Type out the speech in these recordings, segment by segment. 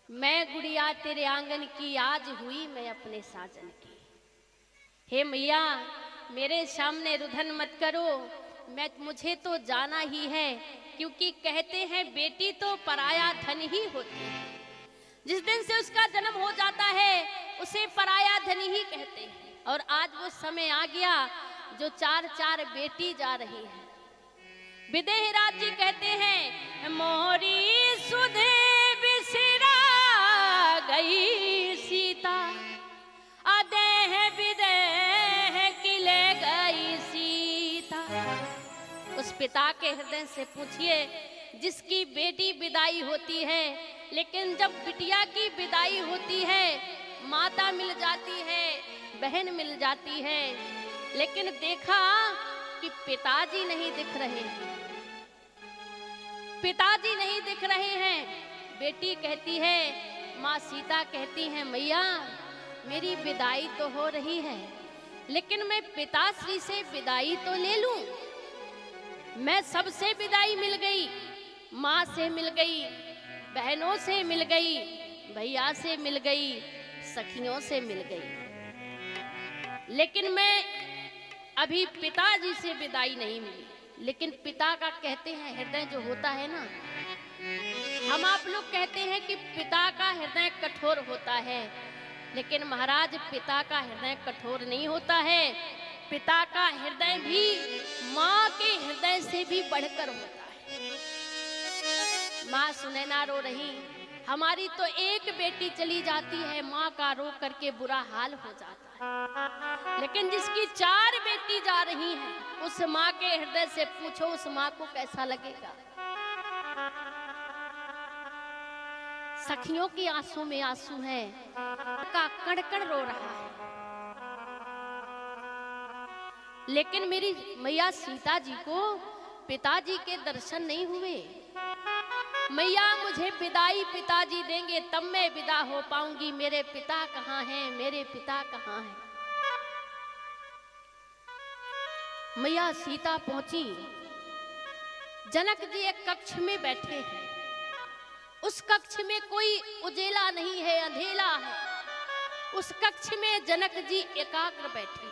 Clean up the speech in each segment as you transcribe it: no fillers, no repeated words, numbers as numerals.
मैं गुड़िया तेरे आंगन की, आज हुई मैं अपने साजन की। हे मैया मेरे सामने रुदन मत करो, मुझे तो जाना ही है, क्योंकि कहते हैं बेटी तो पराया धन ही होती है। जिस दिन से उसका जन्म हो जाता है उसे पराया धन ही कहते हैं। और आज वो समय आ गया जो चार चार बेटी जा रही है। विदेहराज जी कहते हैं मोरी सुधे बिसरा गई सीता, अदेह विदेह किले गई सीता। उस पिता के हृदय से पूछिए जिसकी बेटी विदाई होती है, लेकिन जब बिटिया की विदाई होती है माता मिल जाती है, बहन मिल जाती है, लेकिन देखा कि पिताजी नहीं दिख रहे हैं, पिताजी नहीं दिख रहे हैं। बेटी कहती है, माँ सीता कहती है मैया मेरी विदाई तो हो रही है, लेकिन मैं पिताश्री से विदाई तो ले लूं। मैं सबसे विदाई मिल गई, माँ से मिल गई, बहनों से मिल गई, भैया से मिल गई, सखियों से मिल गई, लेकिन मैं अभी पिताजी से विदाई नहीं मिली। लेकिन पिता का कहते हैं हृदय जो होता है ना, हम आप लोग कहते हैं कि पिता का हृदय कठोर होता है, लेकिन महाराज पिता का हृदय कठोर नहीं होता है। पिता का हृदय भी माँ के हृदय से भी बढ़कर होता है। माँ सुनैना रो रही, हमारी तो एक बेटी चली जाती है, माँ का रो करके बुरा हाल हो जाता है, लेकिन जिसकी चार बेटी जा रही हैं उस माँ के हृदय से पूछो उस माँ को कैसा लगेगा। सखियों की आंसू में आंसू है, का कड़कड़ रो रहा है, लेकिन मेरी मैया सीता जी को पिताजी के दर्शन नहीं हुए। मैया मुझे विदाई पिताजी देंगे तब मैं विदा हो पाऊंगी, मेरे पिता कहाँ हैं, मेरे पिता कहाँ हैं। मैया सीता पहुंची, जनक जी एक कक्ष में बैठे हैं, उस कक्ष में कोई उजेला नहीं है, अंधेला है। उस कक्ष में जनक जी एकाग्र बैठे,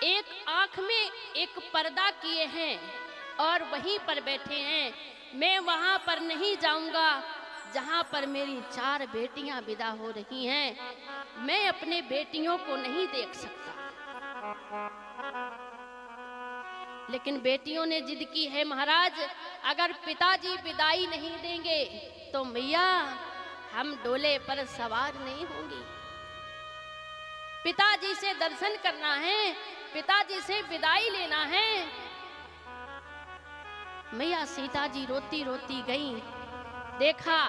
एक आंख में एक पर्दा किए हैं और वहीं पर बैठे हैं। मैं वहां पर नहीं जाऊंगा जहां पर मेरी चार बेटियां विदा हो रही हैं, मैं अपने बेटियों को नहीं देख सकता। लेकिन बेटियों ने जिद की है महाराज अगर पिताजी विदाई नहीं देंगे तो मैया हम डोले पर सवार नहीं होंगी। पिताजी से दर्शन करना है, पिताजी से विदाई लेना है। मैया सीता जी रोती रोती गई, देखा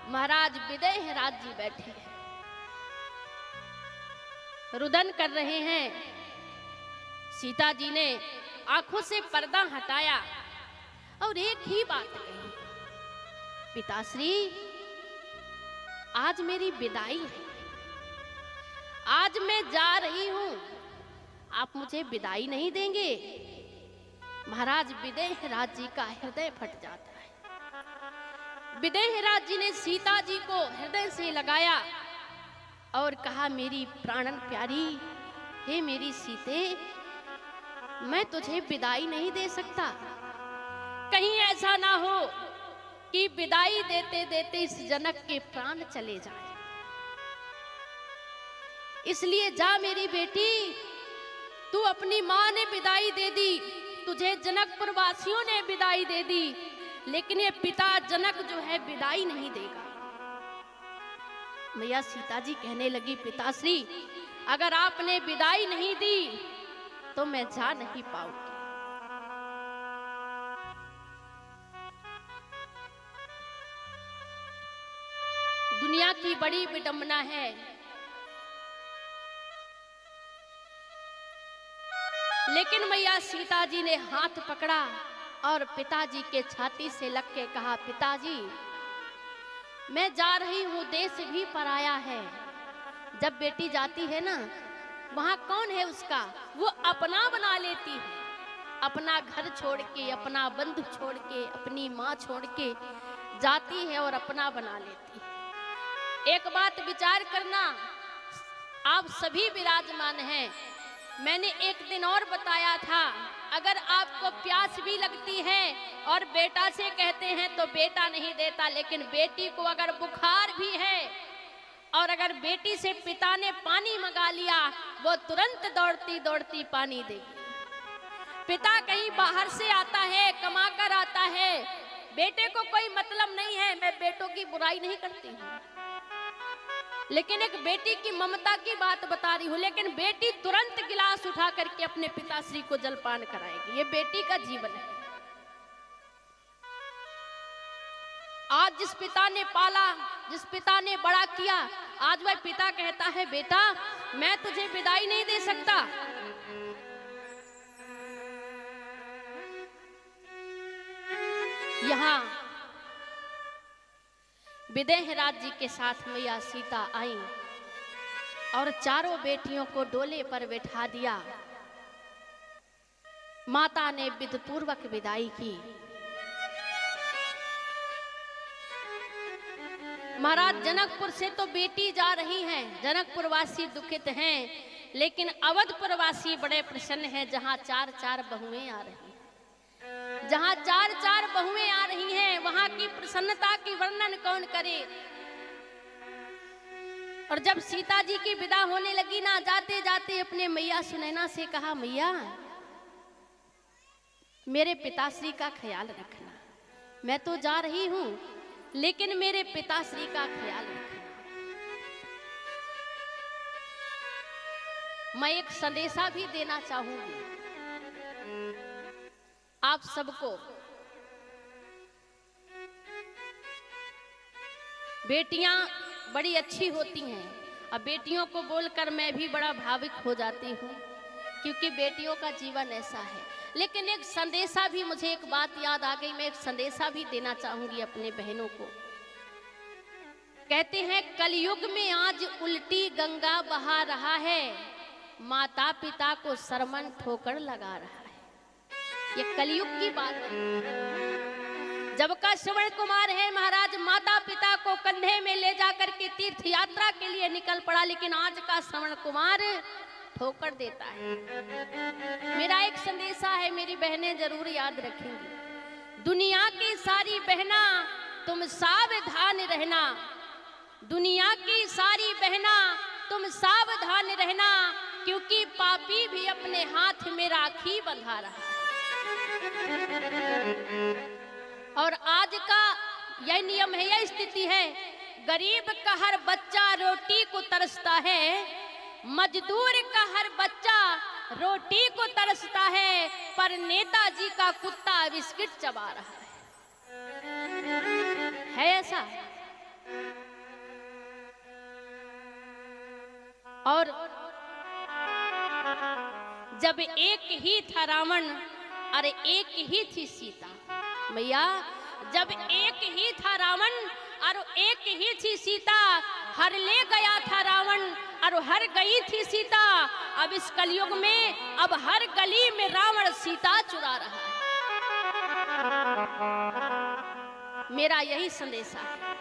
महाराज विदेहराज जी बैठे हैं, रुदन कर रहे हैं। सीता जी ने आंखों से पर्दा हटाया और एक ही बात कही, पिताश्री आज मेरी विदाई है, आज मैं जा रही हूं, आप मुझे विदाई नहीं देंगे। महाराज विदेहराज जी का हृदय फट जाता है। विदेहराज जी ने सीता जी को हृदय से लगाया और कहा मेरी प्राणन प्यारी, हे मेरी सीते मैं तुझे विदाई नहीं दे सकता। कहीं ऐसा ना हो कि विदाई देते देते इस जनक के प्राण चले जाए, इसलिए जा मेरी बेटी, तू अपनी माँ ने विदाई दे दी, तुझे जनकपुर वासियों ने विदाई दे दी, लेकिन ये पिता जनक जो है विदाई नहीं देगा। मैया सीता जी कहने लगी पिताश्री अगर आपने विदाई नहीं दी तो मैं जा नहीं पाऊंगी। दुनिया की बड़ी विडंबना है, लेकिन मैया सीता जी ने हाथ पकड़ा और पिताजी के छाती से लग के कहा पिताजी मैं जा रही हूं, देश भी पराया है। जब बेटी जाती है ना वहां कौन है उसका, वो अपना बना लेती है। अपना घर छोड़ के, अपना बंधु छोड़ के, अपनी माँ छोड़ के जाती है और अपना बना लेती है। एक बात विचार करना, आप सभी विराजमान हैं। मैंने एक दिन और बताया था, अगर आपको प्यास भी लगती है और बेटा से कहते हैं तो बेटा नहीं देता, लेकिन बेटी को अगर बुखार भी है और अगर बेटी से पिता ने पानी मंगा लिया, वो तुरंत दौड़ती दौड़ती पानी देगी। पिता कहीं बाहर से आता है, कमा कर आता है, बेटे को कोई मतलब नहीं है। मैं बेटों की बुराई नहीं करती हूँ, लेकिन एक बेटी की ममता की बात बता रही हूँ। लेकिन बेटी तुरंत गिलास उठा करके अपने पिताश्री को जलपान कराएगी, ये बेटी का जीवन है। आज जिस पिता ने पाला, जिस पिता ने बड़ा किया, आज वह पिता कहता है बेटा मैं तुझे विदाई नहीं दे सकता। यहाँ विदेहराज जी के साथ मैया सीता आई और चारों बेटियों को डोले पर बैठा दिया। माता ने विधिपूर्वक विदाई की। महाराज जनकपुर से तो बेटी जा रही हैं, जनकपुर वासी दुखित हैं, लेकिन अवधपुर वासी बड़े प्रसन्न हैं, जहां चार चार बहुएं आ रही हैं। जहां चार चार बहुएं आ रही हैं, वहां की प्रसन्नता की वर्णन कौन करे। और जब सीता जी की विदा होने लगी ना, जाते जाते अपने मैया सुनैना से कहा, मैया मेरे पिताश्री का ख्याल रखना, मैं तो जा रही हूं लेकिन मेरे पिताश्री का ख्याल रखना। मैं एक संदेशा भी देना चाहूंगी आप सबको। बेटियां बड़ी अच्छी होती हैं। अब बेटियों को बोलकर मैं भी बड़ा भावुक हो जाती हूँ, क्योंकि बेटियों का जीवन ऐसा है। लेकिन एक संदेशा भी, मुझे एक बात याद आ गई, मैं एक संदेशा भी देना चाहूंगी अपने बहनों को। कहते हैं कलयुग में आज उल्टी गंगा बहा रहा है, माता पिता को सरमन ठोकर लगा रहा है। ये कलयुग की बात है। जब का श्रवण कुमार है महाराज माता पिता को कंधे में ले जाकर के तीर्थ यात्रा के लिए निकल पड़ा, लेकिन आज का श्रवण कुमार ठोकर देता है। मेरा एक संदेशा है, मेरी बहनें जरूर याद रखेंगी। दुनिया की सारी बहना तुम सावधान रहना, दुनिया की सारी बहना तुम सावधान रहना, क्योंकि पापी भी अपने हाथ में राखी बंधा रहा है। और आज का यह नियम है, यह स्थिति है। गरीब का हर बच्चा रोटी को तरसता है, मजदूर का हर बच्चा रोटी को तरसता है, पर नेताजी का कुत्ता बिस्किट चबा रहा है ऐसा। और जब एक ही था रावण और एक ही थी सीता, मैया जब एक ही था रावण और एक ही थी सीता, हर ले गया था रावण और हर गई थी सीता। अब इस कलयुग में अब हर गली में रावण सीता चुरा रहा है। मेरा यही संदेशा है।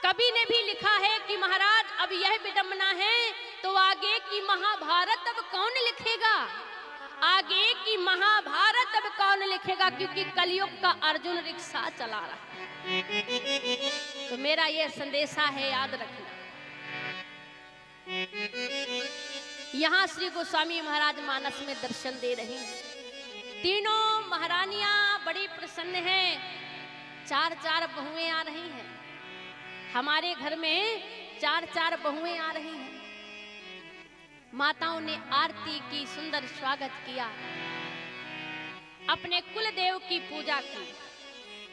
कवि ने भी लिखा है कि महाराज अब यह विडंबना है तो आगे की महाभारत अब कौन लिखेगा, आगे की महाभारत अब कौन लिखेगा, क्योंकि कलयुग का अर्जुन रिक्शा चला रहा है। तो मेरा यह संदेशा है, याद रखना। यहाँ श्री गोस्वामी महाराज मानस में दर्शन दे रहे हैं। तीनों महारानियां बड़ी प्रसन्न हैं, चार चार बहुएं आ रही हैं। हमारे घर में चार चार बहुएं आ रही हैं। माताओं ने आरती की, सुंदर स्वागत किया, अपने कुल देव की पूजा की।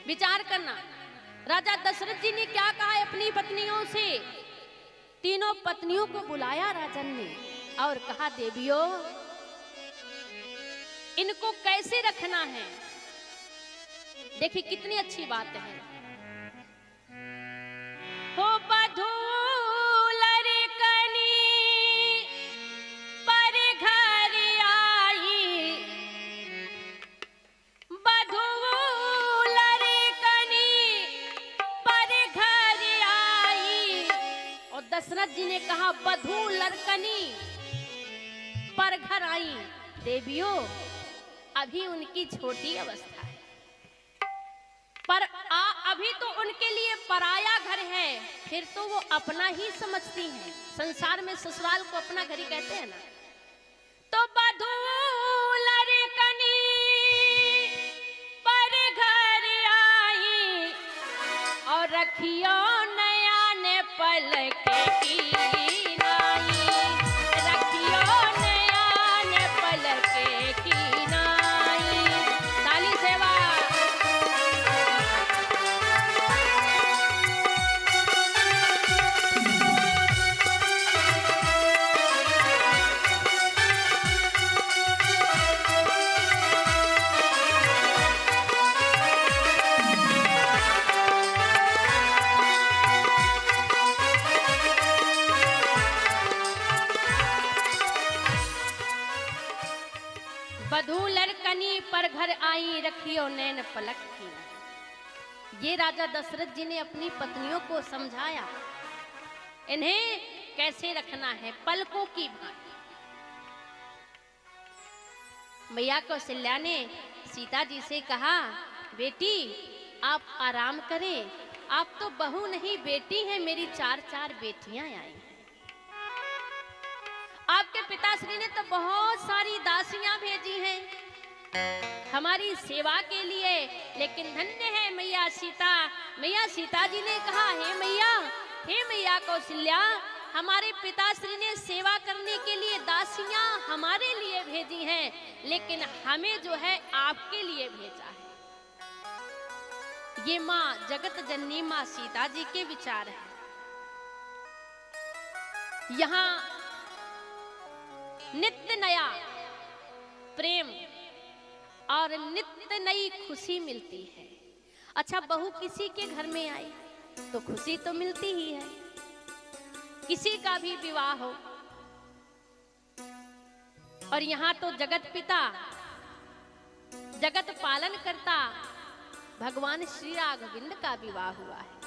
विचार करना, राजा दशरथ जी ने क्या कहा अपनी पत्नियों से। तीनों पत्नियों को बुलाया राजन ने और कहा देवियों इनको कैसे रखना है। देखिए कितनी अच्छी बात है। हो बधू लड़कनी पर घर ने कहा बधू लड़कनी पर घर आई। देवियों, अभी उनकी छोटी अवस्था है, पर अभी तो उनके लिए पराया घर है, फिर तो वो अपना ही समझती हैं। संसार में ससुराल को अपना घर ही कहते हैं ना। तो बधू लड़कनी पर घर आई और रखियो नया ने पलक की नाई, रखियो नया ने पलक की नाई। ताली सेवा। बधू लड़कनी पर घर आई रखियो नैन पलक की। ये राजा दशरथ जी ने अपनी पत्नियों को समझाया इन्हें कैसे रखना है, पलकों की भांति। मैया कौशल्या ने सीता जी से कहा, बेटी आप आराम करें, आप तो बहू नहीं बेटी हैं, मेरी 4 बेटियां आई हैं। आपके पिताश्री ने तो बहुत सारी दासियां भेजी हैं हमारी सेवा के लिए, लेकिन धन्य है मैया सीता। मैया सीता जी ने कहा, हे मैया कौशल्या, हमारे पिताश्री ने सेवा करने के लिए दासियां हमारे लिए भेजी हैं, लेकिन हमें जो है आपके लिए भेजा है। ये माँ जगत जननी माँ सीता जी के विचार है। यहाँ नित्य नया प्रेम और नित्य नई खुशी मिलती है। अच्छा, बहू किसी के घर में आई तो खुशी तो मिलती ही है, किसी का भी विवाह हो। और यहाँ तो जगत पिता, जगत पालन करता भगवान श्री राघविंद का विवाह हुआ है।